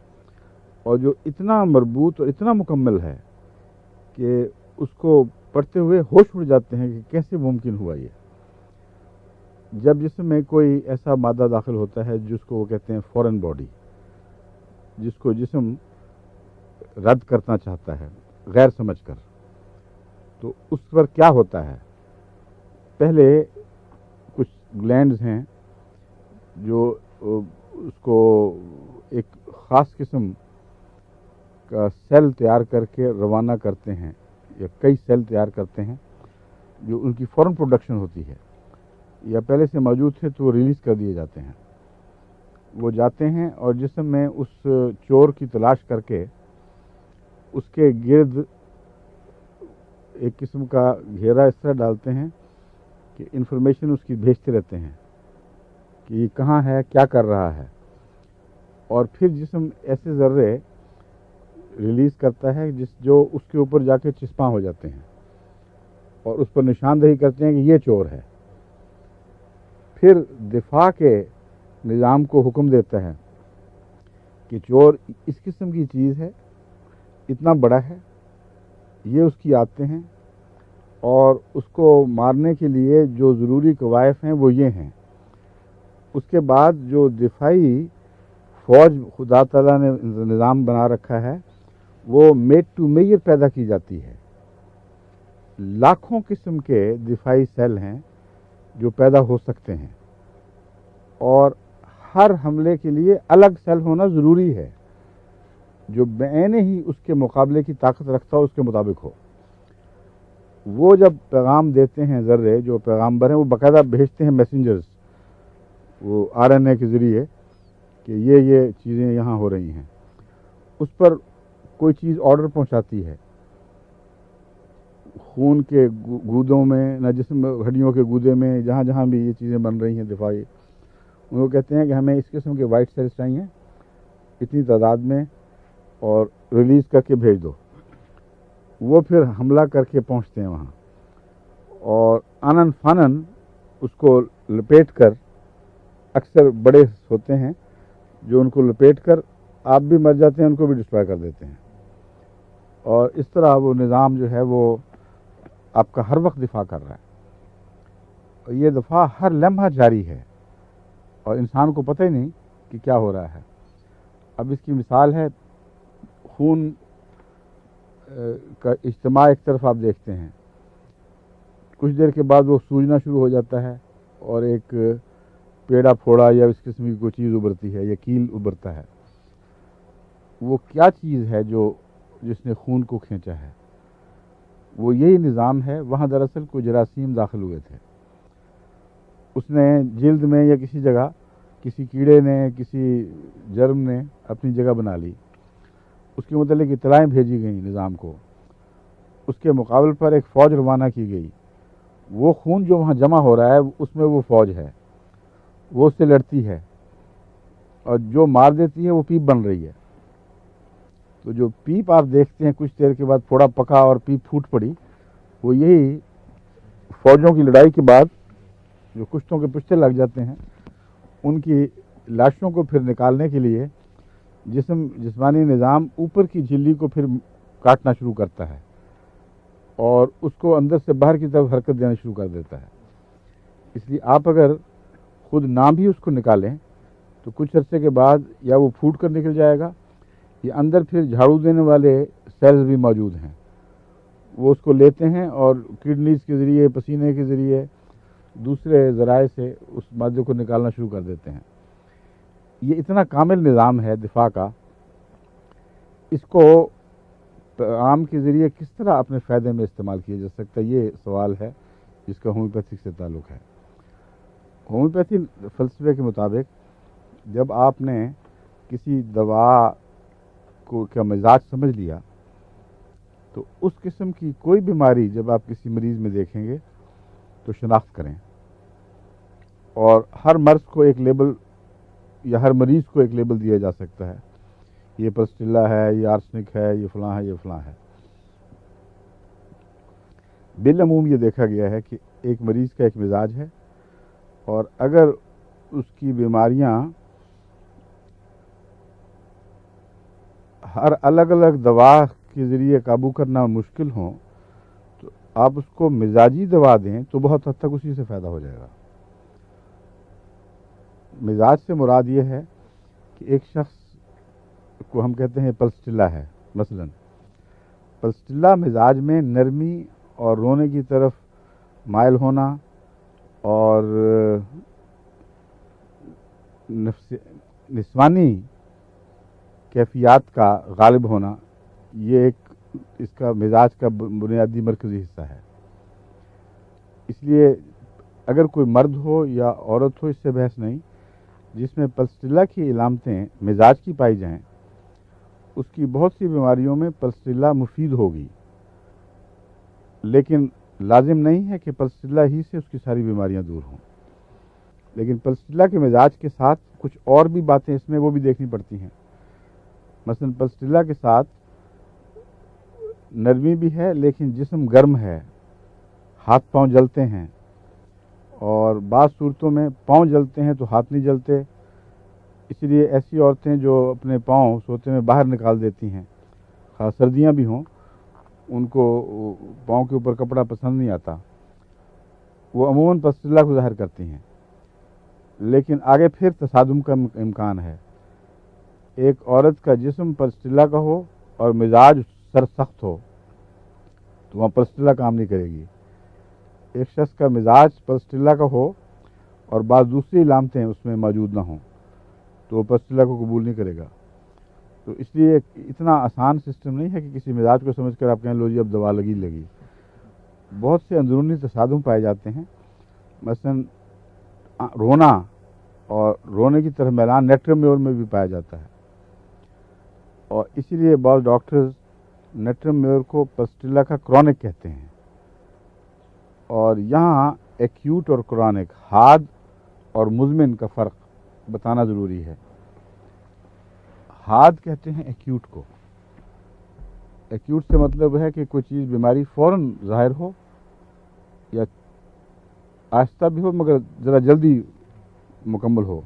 اور جو اتنا مربوط اور اتنا مکمل ہے کہ اس کو پڑھتے ہوئے ہوش اڑ جاتے ہیں کہ کیسے ممکن ہوا یہ۔ جب جسم میں کوئی ایسا مادہ داخل ہوتا ہے جس کو وہ کہتے ہیں فورن باڈی، جس کو جسم رد کرنا چاہتا ہے غیر سمجھ کر، تو اس پر کیا ہوتا ہے؟ پہلے کچھ گلینڈز ہیں جو اس کو ایک خاص قسم کا سیل تیار کر کے روانہ کرتے ہیں، یا کئی سیل تیار کرتے ہیں جو ان کی فوراً پروڈکشن ہوتی ہے، یا پہلے سے موجود تھے تو وہ ریلیز کر دیے جاتے ہیں۔ وہ جاتے ہیں اور جسم میں اس چور کی تلاش کر کے اس کے گرد ایک قسم کا گھیرا اس طرح ڈالتے ہیں کہ انفارمیشن اس کی بھیجتے رہتے ہیں کہ یہ کہاں ہے، کیا کر رہا ہے، اور پھر جسم ایسے ذرے ریلیز کرتا ہے جو اس کے اوپر جا کے چسپاں ہو جاتے ہیں اور اس پر نشاندہی کرتے ہیں کہ یہ چور ہے۔ پھر دفاع کے نظام کو حکم دیتا ہے کہ چور اس قسم کی چیز ہے, اتنا بڑا ہے, یہ اس کی عادتیں ہیں, اور اس کو مارنے کے لیے جو ضروری قوائف ہیں وہ یہ ہیں. اس کے بعد جو دفاعی فوج خدا تعالیٰ نے نظام بنا رکھا ہے وہ میڈ ٹو میجر پیدا کی جاتی ہے. لاکھوں قسم کے دفاعی سیل ہیں جو پیدا ہو سکتے ہیں, اور ہر حملے کے لیے الگ سیل ہونا ضروری ہے جو بعین ہی اس کے مقابلے کی طاقت رکھتا ہو, اس کے مطابق ہو. وہ جب پیغام دیتے ہیں ذرے, جو پیغامبر ہیں وہ باقاعدہ بھیجتے ہیں میسنجرز, وہ RNA کے ذریعے کہ یہ چیزیں یہاں ہو رہی ہیں. اس پر کوئی چیز آرڈر پہنچاتی ہے, خون کے گودوں میں, نہ جسم ہڈیوں کے گودے میں, جہاں جہاں بھی یہ چیزیں بن رہی ہیں دفاعی, ان کو کہتے ہیں کہ ہمیں اس قسم کے وائٹ سیلز چاہیے اتنی تعداد میں, اور ریلیز کر کے بھیج دو. وہ پھر حملہ کر کے پہنچتے ہیں وہاں, اور آنن فانن اس کو لپیٹ کر, اکثر بڑے ہوتے ہیں جو ان کو لپیٹ کر آپ بھی مر جاتے ہیں, ان کو بھی ڈسٹرائے کر دیتے ہیں. اور اس طرح وہ نظام جو ہے وہ آپ کا ہر وقت دفاع کر رہا ہے, اور یہ دفاع ہر لمحہ جاری ہے, اور انسان کو پتہ ہی نہیں کہ کیا ہو رہا ہے. اب اس کی مثال ہے خون کا اجتماع. ایک طرف آپ دیکھتے ہیں کچھ دیر کے بعد وہ سوجنا شروع ہو جاتا ہے, اور ایک پیڑا پھوڑا یا اس قسم کی کوئی چیز ابھرتی ہے, یا کیل ابھرتا ہے. وہ کیا چیز ہے جس نے خون کو کھینچا ہے؟ وہ یہی نظام ہے. وہاں دراصل کوئی جراثیم داخل ہوئے تھے, اس نے جلد میں یا کسی جگہ کسی کیڑے نے, کسی جرم نے اپنی جگہ بنا لی. اس کے متعلق اطلاعیں بھیجی گئیں نظام کو, اس کے مقابل پر ایک فوج روانہ کی گئی. وہ خون جو وہاں جمع ہو رہا ہے اس میں وہ فوج ہے, وہ اس سے لڑتی ہے, اور جو مار دیتی ہے وہ پیپ بن رہی ہے. تو جو پیپ آپ دیکھتے ہیں کچھ دیر کے بعد پھوڑا پکا اور پیپ پھوٹ پڑی, وہ یہی فوجوں کی لڑائی کے بعد جو کشتوں کے پشتے لگ جاتے ہیں, ان کی لاشوں کو پھر نکالنے کے لیے جسمانی نظام اوپر کی جھلی کو پھر کاٹنا شروع کرتا ہے, اور اس کو اندر سے باہر کی طرف حرکت دینا شروع کر دیتا ہے. اس لیے آپ اگر خود نہ بھی اس کو نکالیں تو کچھ عرصے کے بعد یا وہ پھوٹ کر نکل جائے گا, یا اندر پھر جھاڑو دینے والے سیلز بھی موجود ہیں, وہ اس کو لیتے ہیں اور کڈنیز کے ذریعے, پسینے کے ذریعے, دوسرے ذرائع سے اس مادے کو نکالنا شروع کر دیتے ہیں. یہ اتنا کامل نظام ہے دفاع کا, اس کو عام کے ذریعے کس طرح اپنے فائدے میں استعمال کیا جا سکتا ہے, یہ سوال ہے جس کا ہومیوپیتھک سے تعلق ہے. ہومیوپیتھی فلسفے کے مطابق جب آپ نے کسی دوا کا مزاج سمجھ لیا تو اس قسم کی کوئی بیماری جب آپ کسی مریض میں دیکھیں گے تو شناخت کریں, اور ہر مرض کو ایک لیبل یا ہر مریض کو ایک لیبل دیا جا سکتا ہے, یہ پلسٹیلا ہے, یہ آرسنک ہے, یہ فلاں ہے, یہ فلاں ہے. بالعموم یہ دیکھا گیا ہے کہ ایک مریض کا ایک مزاج ہے, اور اگر اس کی بیماریاں ہر الگ الگ دوا کے ذریعے قابو کرنا مشکل ہوں تو آپ اس کو مزاجی دوا دیں تو بہت حد تک اسی سے فائدہ ہو جائے گا. مزاج سے مراد یہ ہے کہ ایک شخص کو ہم کہتے ہیں پلسٹیلا ہے, مثلا پلسٹیلا مزاج میں نرمی اور رونے کی طرف مائل ہونا اور نسوانی کیفیات کا غالب ہونا, یہ ایک اس کا مزاج کا بنیادی مرکزی حصہ ہے. اس لیے اگر کوئی مرد ہو یا عورت ہو, اس سے بحث نہیں, جس میں پلسٹیلا کی علامتیں مزاج کی پائی جائیں اس کی بہت سی بیماریوں میں پلسٹیلا مفید ہوگی, لیکن لازم نہیں ہے کہ پلسٹیلا ہی سے اس کی ساری بیماریاں دور ہوں. لیکن پلسٹیلا کے مزاج کے ساتھ کچھ اور بھی باتیں اس میں وہ بھی دیکھنی پڑتی ہیں. مثلا پلسٹیلا کے ساتھ نرمی بھی ہے, لیکن جسم گرم ہے, ہاتھ پاؤں جلتے ہیں, اور بعض صورتوں میں پاؤں جلتے ہیں تو ہاتھ نہیں جلتے, اسی لیے ایسی عورتیں جو اپنے پاؤں سوتے میں باہر نکال دیتی ہیں، خاص سردیاں بھی ہوں، ان کو پاؤں کے اوپر کپڑا پسند نہیں آتا، وہ عموماً پسٹیلا کو ظاہر کرتی ہیں، لیکن آگے پھر تصادم کا امکان ہے۔ ایک عورت کا جسم پسٹیلا کا ہو اور مزاج سرسخت ہو تو وہاں پسٹیلا کام نہیں کرے گی۔ ایک شخص کا مزاج پسٹیلا کا ہو اور بعض دوسری علامتیں اس میں موجود نہ ہوں تو وہ پسٹیلا کو قبول نہیں کرے گا۔ تو اس لیے اتنا آسان سسٹم نہیں ہے کہ کسی مزاج کو سمجھ کر آپ کہیں لو جی اب دوا لگی۔ بہت سے اندرونی تصادم پائے جاتے ہیں، مثلاً رونا اور رونے کی طرف میلان نیٹرمیور میں بھی پایا جاتا ہے، اور اسی لیے بعض ڈاکٹرز نیٹرمیور کو پسٹیلا کا کرونک کہتے ہیں۔ اور یہاں ایکیوٹ اور کرونک، حاد اور مزمن کا فرق بتانا ضروری ہے۔ حاد کہتے ہیں ایکیوٹ کو، ایکیوٹ سے مطلب ہے کہ کوئی چیز بیماری فوراً ظاہر ہو یا آہستہ بھی ہو مگر ذرا جلدی مکمل ہو،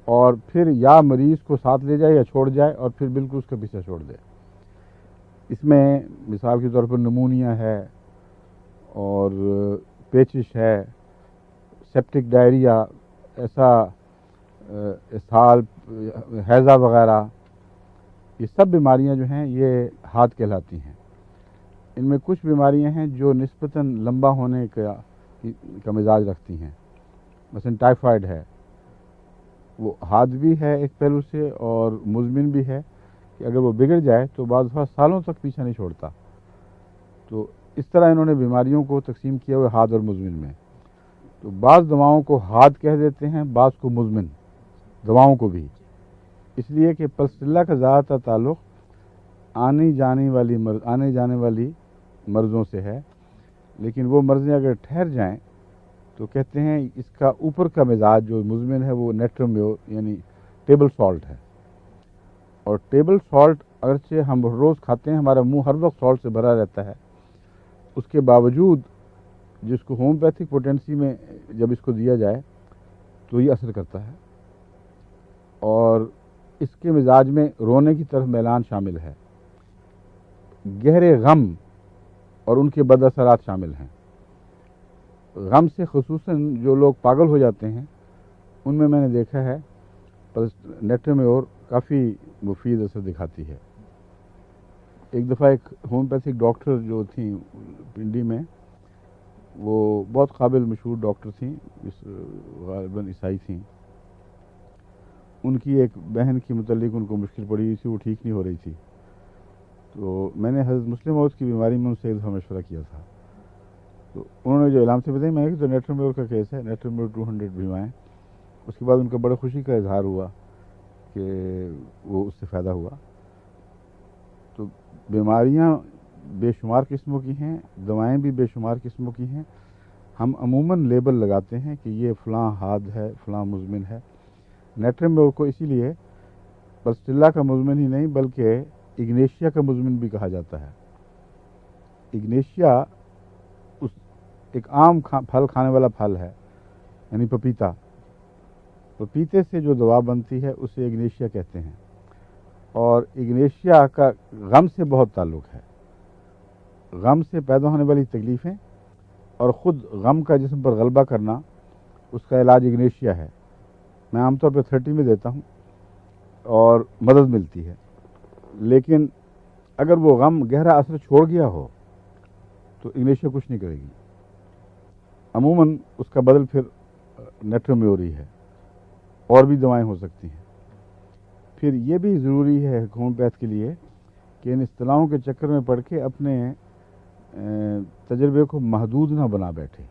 اور پھر یا مریض کو ساتھ لے جائے یا چھوڑ جائے اور پھر بالکل اس کا پیچھا چھوڑ دے۔ اس میں مثال کے طور پر نمونیا ہے اور پیچش ہے، سیپٹک ڈائریا، ایسا اسہال، ہیضہ وغیرہ، یہ سب بیماریاں جو ہیں یہ حاد کہلاتی ہیں۔ ان میں کچھ بیماریاں ہیں جو نسبتاً لمبا ہونے کا مزاج رکھتی ہیں، مثلا ٹائیفائڈ ہے، وہ حاد بھی ہے ایک پہلو سے اور مزمن بھی ہے کہ اگر وہ بگڑ جائے تو بعض دفعہ سالوں تک پیچھا نہیں چھوڑتا۔ تو اس طرح انہوں نے بیماریوں کو تقسیم کیا ہوئے حاد اور مزمن میں۔ تو بعض دواؤں کو حاد کہہ دیتے ہیں، بعض کو مزمن، دواؤں کو بھی، اس لیے کہ پسٹیلا کا زیادہ تر تعلق آنے جانے والی مرضوں سے ہے، لیکن وہ مرضیں اگر ٹھہر جائیں تو کہتے ہیں اس کا اوپر کا مزاج جو مزمن ہے وہ نیٹرمیور یعنی ٹیبل سالٹ ہے، اور ٹیبل سالٹ اگرچہ ہم روز کھاتے ہیں، ہمارا منہ ہر وقت سالٹ سے بھرا رہتا ہے، اس کے باوجود جس کو ہومیوپیتھک پوٹینسی میں جب اس کو دیا جائے تو یہ اثر کرتا ہے، اور اس کے مزاج میں رونے کی طرف میلان شامل ہے، گہرے غم اور ان کے بد اثرات شامل ہیں۔ غم سے خصوصاً جو لوگ پاگل ہو جاتے ہیں ان میں نے دیکھا ہے نیٹرمیور کافی مفید اثر دکھاتی ہے۔ ایک دفعہ ایک ہومیوپیتھک ڈاکٹر جو تھیں پنڈی میں، وہ بہت قابل مشہور ڈاکٹر تھیں، غالباً عیسائی تھیں، ان کی ایک بہن کی متعلق ان کو مشکل پڑی تھی، وہ ٹھیک نہیں ہو رہی تھی، تو میں نے حضرت مسلم موعود کی بیماری میں ان سے ایک دفعہ مشورہ کیا تھا، تو انہوں نے جو علامتیں بتائی میں نے کہا تو نیٹرمیور کا کیس ہے، نیٹرمیور 200 بھیجوائیں۔ اس کے بعد ان کا بڑا خوشی کا اظہار ہوا کہ وہ اس سے فائدہ ہوا۔ تو بیماریاں بے شمار قسموں کی ہیں، دوائیں بھی بے شمار قسموں کی ہیں، ہم عموماً لیبل لگاتے ہیں کہ یہ فلاں حاد ہے، فلاں مزمن ہے۔ نیٹرمیور کو اسی لیے پسٹیلا کا مزمن ہی نہیں بلکہ اگنیشیا کا مزمن بھی کہا جاتا ہے۔ اگنیشیا ایک عام پھل کھانے والا پھل ہے، یعنی پپیتا، پپیتے سے جو دوا بنتی ہے اسے اگنیشیا کہتے ہیں، اور اگنیشیا کا غم سے بہت تعلق ہے۔ غم سے پیدا ہونے والی تکلیفیں اور خود غم کا جسم پر غلبہ کرنا، اس کا علاج اگنیشیا ہے۔ میں عام طور پہ 30 میں دیتا ہوں اور مدد ملتی ہے، لیکن اگر وہ غم گہرا اثر چھوڑ گیا ہو تو اگنیشیا کچھ نہیں کرے گی، عموماً اس کا بدل پھر نیٹرمیور ہی ہے، اور بھی دوائیں ہو سکتی ہیں۔ پھر یہ بھی ضروری ہے ہومیوپیتھ کے لیے کہ ان اصطلاحوں کے چکر میں پڑھ کے اپنے تجربے کو محدود نہ بنا بیٹھے۔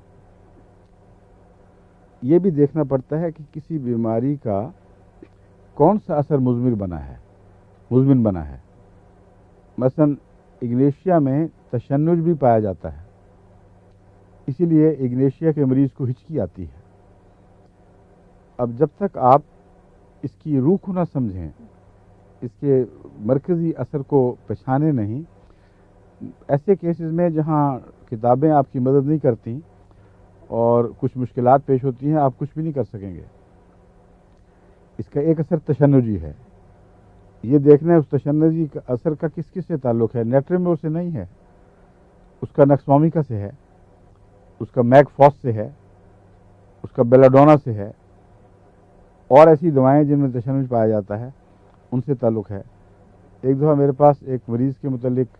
یہ بھی دیکھنا پڑتا ہے کہ کسی بیماری کا کون سا اثر مزمن بنا ہے۔ مثلا اگنیشیا میں تشنج بھی پایا جاتا ہے، اسی لیے اگنیشیا کے مریض کو ہچکی آتی ہے۔ اب جب تک آپ اس کی روح کو نہ سمجھیں، اس کے مرکزی اثر کو پہچانے نہیں، ایسے کیسز میں جہاں کتابیں آپ کی مدد نہیں کرتی اور کچھ مشکلات پیش ہوتی ہیں، آپ کچھ بھی نہیں کر سکیں گے۔ اس کا ایک اثر تشنجی ہے. یہ دیکھنا ہے اس تشنجی کا اثر کا کس کس سے تعلق ہے. نیٹریمور سے نہیں ہے, اس کا نکسوامیکا سے ہے, اس کا میک فاس سے ہے, اس کا بیلاڈونا سے ہے, اور ایسی دوائیں جن میں تشنج پایا جاتا ہے ان سے تعلق ہے. ایک دفعہ میرے پاس ایک مریض کے متعلق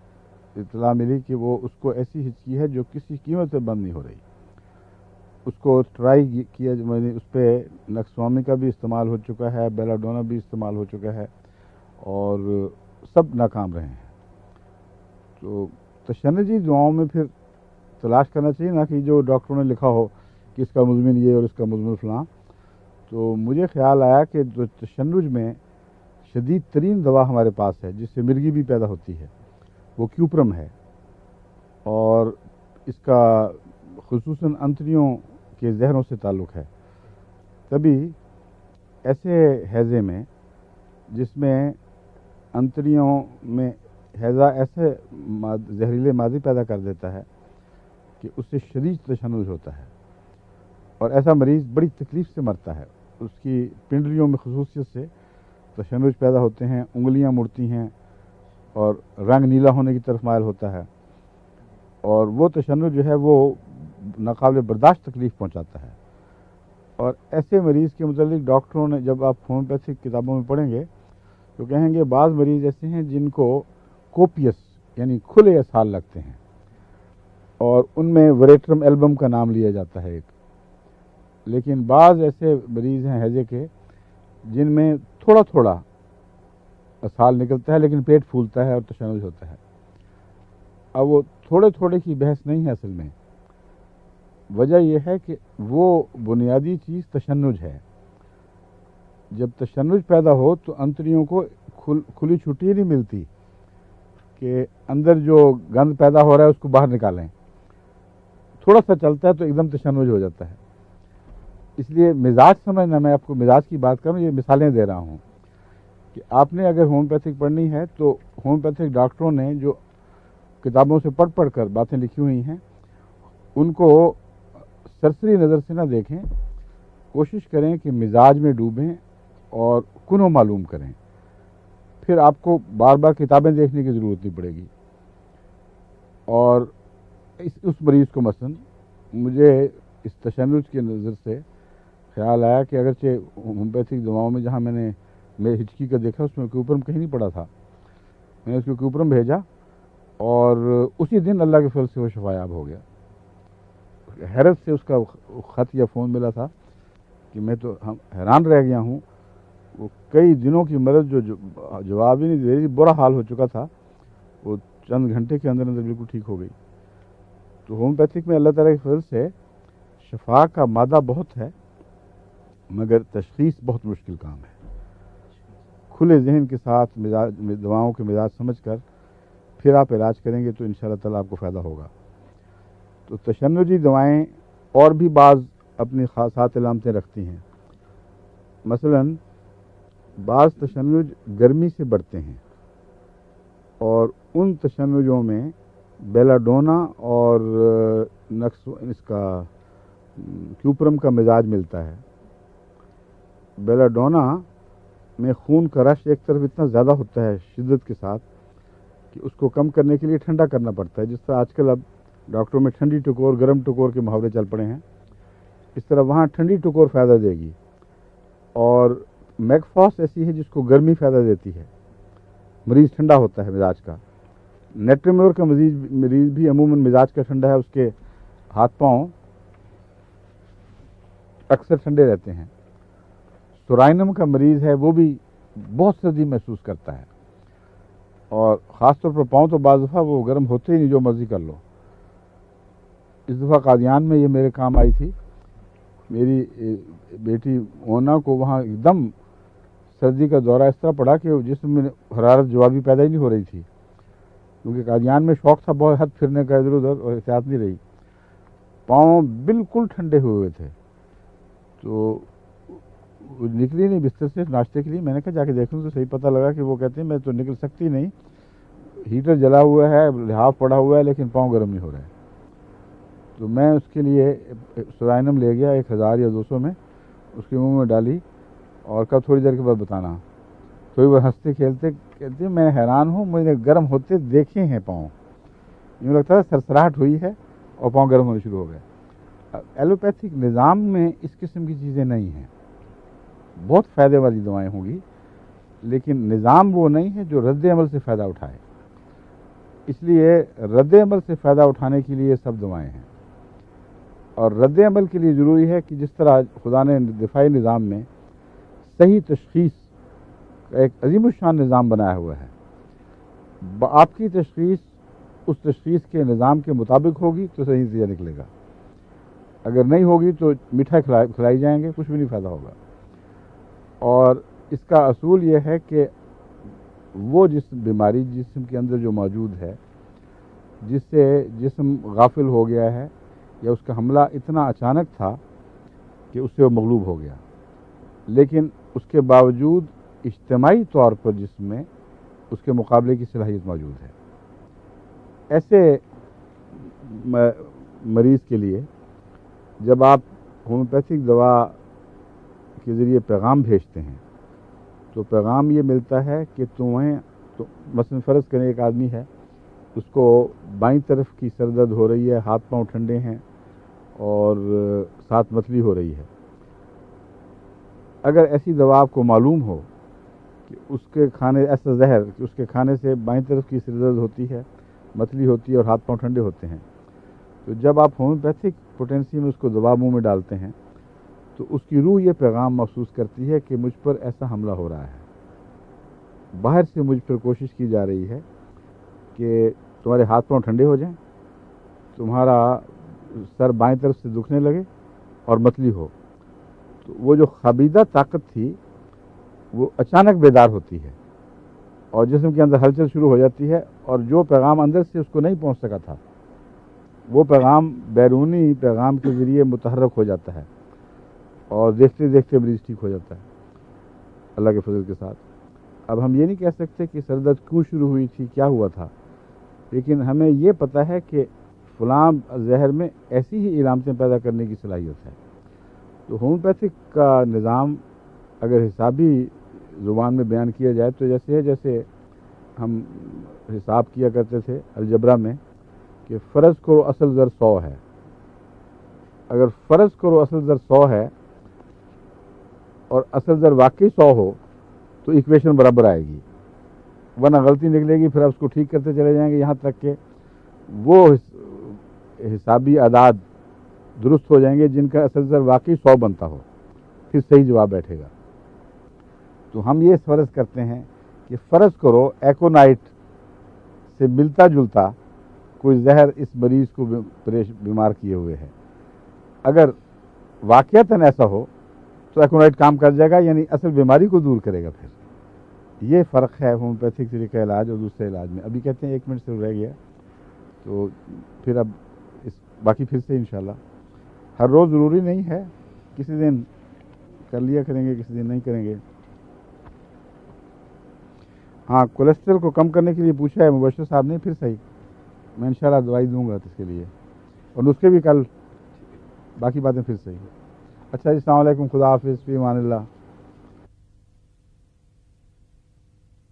اطلاع ملی کہ وہ اس کو ایسی ہچکی ہے جو کسی قیمت پہ بند نہیں ہو رہی. اس کو ٹرائی کیا, میں نے اس پہ نکسوامیکا بھی استعمال ہو چکا ہے, بیلاڈونا بھی استعمال ہو چکا ہے, اور سب ناکام رہے ہیں. تو تشنجی دواؤں میں پھر تلاش کرنا چاہیے نا کہ جو ڈاکٹروں نے لکھا ہو کہ اس کا مضمن یہ اور اس کا مضمن فلاں. تو مجھے خیال آیا کہ جو تشنج میں شدید ترین دوا ہمارے پاس ہے جس سے مرگی بھی پیدا ہوتی ہے وہ کیوپرم ہے, اور اس کا خصوصاً انتڑیوں کے زہروں سے تعلق ہے. تبھی ایسے ہیضے میں جس میں انتڑیوں میں ہیضہ ایسے زہریلے مادے پیدا کر دیتا ہے کہ اس سے شدید تشنج ہوتا ہے, اور ایسا مریض بڑی تکلیف سے مرتا ہے. اس کی پنڈلیوں میں خصوصیت سے تشنج پیدا ہوتے ہیں, انگلیاں مڑتی ہیں اور رنگ نیلا ہونے کی طرف مائل ہوتا ہے, اور وہ تشنج جو ہے وہ ناقابل برداشت تکلیف پہنچاتا ہے. اور ایسے مریض کے متعلق ڈاکٹروں نے, جب آپ ہومیوپیتھک کتابوں میں پڑھیں گے تو کہیں گے بعض مریض ایسے ہیں جن کو کوپیس یعنی کھلے اسہال لگتے ہیں, اور ان میں وریٹرم ایلبم کا نام لیا جاتا ہے ایک. لیکن بعض ایسے مریض ہیں ہیضے کے جن میں تھوڑا تھوڑا اسہال نکلتا ہے لیکن پیٹ پھولتا ہے اور تشنج ہوتا ہے. اب وہ تھوڑے تھوڑے کی بحث نہیں ہے, اصل میں وجہ یہ ہے کہ وہ بنیادی چیز تشنج ہے. جب تشنج پیدا ہو تو انتڑیوں کو کھلی چھٹی نہیں ملتی کہ اندر جو گند پیدا ہو رہا ہے اس کو باہر نکالیں. تھوڑا سا چلتا ہے تو ایک دم تشنج ہو جاتا ہے. اس لیے مزاج سمجھنا, میں آپ کو مزاج کی بات کروں, یہ مثالیں دے رہا ہوں کہ آپ نے اگر ہومیوپیتھک پڑھنی ہے تو ہومیوپیتھک ڈاکٹروں نے جو کتابوں سے پڑھ پڑھ کر باتیں لکھی ہوئی ہیں ان کو سرسری نظر سے نہ دیکھیں, کوشش کریں کہ مزاج میں ڈوبیں اور کنو معلوم کریں. پھر آپ کو بار بار کتابیں دیکھنے کی ضرورت نہیں پڑے گی. اور اس مریض کو مثلا مجھے اس تشنج کی نظر سے خیال آیا کہ اگرچہ ہومیوپیتھک دواؤں میں جہاں میں نے ہچکی کا دیکھا اس میں کیوپرم کہیں نہیں پڑا تھا, میں نے اس کو کیوپرم بھیجا اور اسی دن اللہ کے فضل سے وہ شفایاب ہو گیا. حیرت سے اس کا خط یا فون ملا تھا کہ میں تو حیران رہ گیا ہوں. وہ کئی دنوں کی مرض جو جواب ہی نہیں دے رہی, برا حال ہو چکا تھا, وہ چند گھنٹے کے اندر اندر بالکل ٹھیک ہو گئی. تو ہومیوپیتھک میں اللہ تعالیٰ کی فضل سے شفا کا مادہ بہت ہے مگر تشخیص بہت مشکل کام ہے. کھلے ذہن کے ساتھ دواؤں کے مزاج سمجھ کر پھر آپ علاج کریں گے تو انشاءاللہ تعالیٰ آپ کو فائدہ ہوگا. تو تشنجی دوائیں اور بھی بعض اپنی خاصات علامتیں رکھتی ہیں. مثلاً بعض تشنج گرمی سے بڑھتے ہیں, اور ان تشنجوں میں بیلاڈونا اور اس کا کیوپرم کا مزاج ملتا ہے. بیلاڈونا میں خون کا رش ایک طرف اتنا زیادہ ہوتا ہے شدت کے ساتھ کہ اس کو کم کرنے کے لیے ٹھنڈا کرنا پڑتا ہے. جس طرح آج کل اب ڈاکٹروں میں ٹھنڈی ٹکور گرم ٹکور کے محاورے چل پڑے ہیں, اس طرح وہاں ٹھنڈی ٹکور فائدہ دے گی. اور میکفاس ایسی ہے جس کو گرمی فائدہ دیتی ہے, مریض ٹھنڈا ہوتا ہے مزاج کا. نیٹریمیور کا مریض بھی عموماً مزاج کا ٹھنڈا ہے, اس کے ہاتھ پاؤں اکثر ٹھنڈے رہتے ہیں. سورائنم کا مریض ہے وہ بھی بہت سردی محسوس کرتا ہے, اور خاص طور پر پاؤں تو بعض دفعہ وہ گرم ہوتے ہی نہیں, جو مرضی کر لو. اس دفعہ قادیان میں یہ میرے کام آئی تھی. میری بیٹی اونا کو وہاں ایک دم سردی کا دورہ اس طرح پڑا کہ جسم میں حرارت جوابی پیدا ہی نہیں ہو رہی تھی, کیونکہ قادیان میں شوق تھا بہت حد پھرنے کا ادھر ادھر, اور احتیاط نہیں رہی. پاؤں بالکل ٹھنڈے ہوئے تھے. تو نکلی نہیں بستر سے ناشتے کے لیے. میں نے کہا جا کے دیکھوں تو صحیح. پتہ لگا کہ وہ کہتے ہیں میں تو نکل سکتی نہیں, ہیٹر جلا ہوا ہے, لحاف پڑا ہوا ہے, لیکن پاؤں گرم نہیں ہو رہے. تو میں اس کے لیے سورائنم لے گیا 1000 یا 200 میں, اس کے منہ میں ڈالی, اور کب تھوڑی دیر کے بعد بتانا. تھوڑی بار ہنستے کھیلتے کہتے ہیں میں حیران ہوں, مجھے گرم ہوتے دیکھے ہیں پاؤں, یوں لگتا ہے سرسراہٹ ہوئی ہے اور پاؤں گرم ہونے شروع ہو گئے. ایلوپیتھک نظام میں اس قسم کی چیزیں نہیں ہیں. بہت فائدے والی دوائیں ہوں گی, لیکن نظام وہ نہیں ہے جو رد عمل سے فائدہ اٹھائے. اس لیے رد عمل سے فائدہ اٹھانے کے لیے سب دوائیں ہیں, اور رد عمل کے لیے ضروری ہے کہ جس طرح خدا نے دفاعی نظام میں صحیح تشخیص کا ایک عظیم الشان نظام بنایا ہوا ہے. آپ کی تشخیص اس تشخیص کے نظام کے مطابق ہوگی تو صحیح نتیجہ نکلے گا, اگر نہیں ہوگی تو میٹھا کھلائی جائیں گے, کچھ بھی نہیں فائدہ ہوگا. اور اس کا اصول یہ ہے کہ وہ بیماری جسم کے اندر جو موجود ہے, جس سے جسم غافل ہو گیا ہے یا اس کا حملہ اتنا اچانک تھا کہ اس سے وہ مغلوب ہو گیا, لیکن اس کے باوجود اجتماعی طور پر جسم میں اس کے مقابلے کی صلاحیت موجود ہے. ایسے مریض کے لیے جب آپ ہومیوپیتھک دوا کے ذریعے پیغام بھیجتے ہیں تو پیغام یہ ملتا ہے کہ تمہیں مثلا فرض کریں ایک آدمی ہے, اس کو بائیں طرف کی سر درد ہو رہی ہے, ہاتھ پاؤں ٹھنڈے ہیں اور ساتھ متلی ہو رہی ہے. اگر ایسی دوا آپ کو معلوم ہو کہ اس کے کھانے ایسا زہر کہ اس کے کھانے سے بائیں طرف کی سر درد ہوتی ہے, متلی ہوتی ہے اور ہاتھ پاؤں ٹھنڈے ہوتے ہیں, تو جب آپ ہومیوپیتھک پوٹینسی میں اس کو دوا منہ میں ڈالتے ہیں تو اس کی روح یہ پیغام محسوس کرتی ہے کہ مجھ پر ایسا حملہ ہو رہا ہے, باہر سے مجھ پر کوشش کی جا رہی ہے کہ تمہارے ہاتھ پاؤں ٹھنڈے ہو جائیں, تمہارا سر بائیں طرف سے دکھنے لگے اور متلی ہو. تو وہ جو خابیدہ طاقت تھی وہ اچانک بیدار ہوتی ہے اور جسم کے اندر ہلچل شروع ہو جاتی ہے, اور جو پیغام اندر سے اس کو نہیں پہنچ سکا تھا وہ پیغام بیرونی پیغام کے ذریعے متحرک ہو جاتا ہے, اور دیکھتے دیکھتے مریض ٹھیک ہو جاتا ہے اللہ کے فضل کے ساتھ. اب ہم یہ نہیں کہہ سکتے کہ سر درد کیوں شروع ہوئی تھی, کیا ہوا تھا, لیکن ہمیں یہ پتہ ہے کہ فلاں زہر میں ایسی ہی علامتیں پیدا کرنے کی صلاحیت ہے. تو ہومیوپیتھک کا نظام اگر حسابی زبان میں بیان کیا جائے تو جیسے ہم حساب کیا کرتے تھے الجبرا میں کہ فرض کرو اصل زر 100 ہے, اگر فرض کرو اصل زر 100 ہے اور اصل زر واقعی 100 ہو تو ایکویشن برابر آئے گی, ورنہ غلطی نکلے گی. پھر آپ اس کو ٹھیک کرتے چلے جائیں گے یہاں تک کہ وہ حسابی اعداد درست ہو جائیں گے جن کا اصل زر واقعی 100 بنتا ہو, پھر صحیح جواب بیٹھے گا. تو ہم یہ فرض کرتے ہیں کہ فرض کرو ایکونائٹ سے ملتا جلتا کوئی زہر اس مریض کو بیمار کیے ہوئے ہے. اگر واقعتاً ایسا ہو تو ایکونائٹ کام کر جائے گا, یعنی اصل بیماری کو دور کرے گا. پھر یہ فرق ہے ہومیوپیتھک طریقہ علاج اور دوسرے علاج میں. ابھی کہتے ہیں 1 منٹ سے رہ گیا, تو پھر اب باقی پھر سے انشاءاللہ. ہر روز ضروری نہیں ہے, کسی دن کر لیا کریں گے, کسی دن نہیں کریں گے. ہاں, کولیسٹرول کو کم کرنے کے لیے پوچھا ہے مبشر صاحب نے, پھر صحیح میں انشاءاللہ دوائی دوں گا اس کے لیے, اور نسخے بھی کل, باقی باتیں پھر صحیح. اچھا, السلام علیکم, خدا حافظ, فی امان اللہ.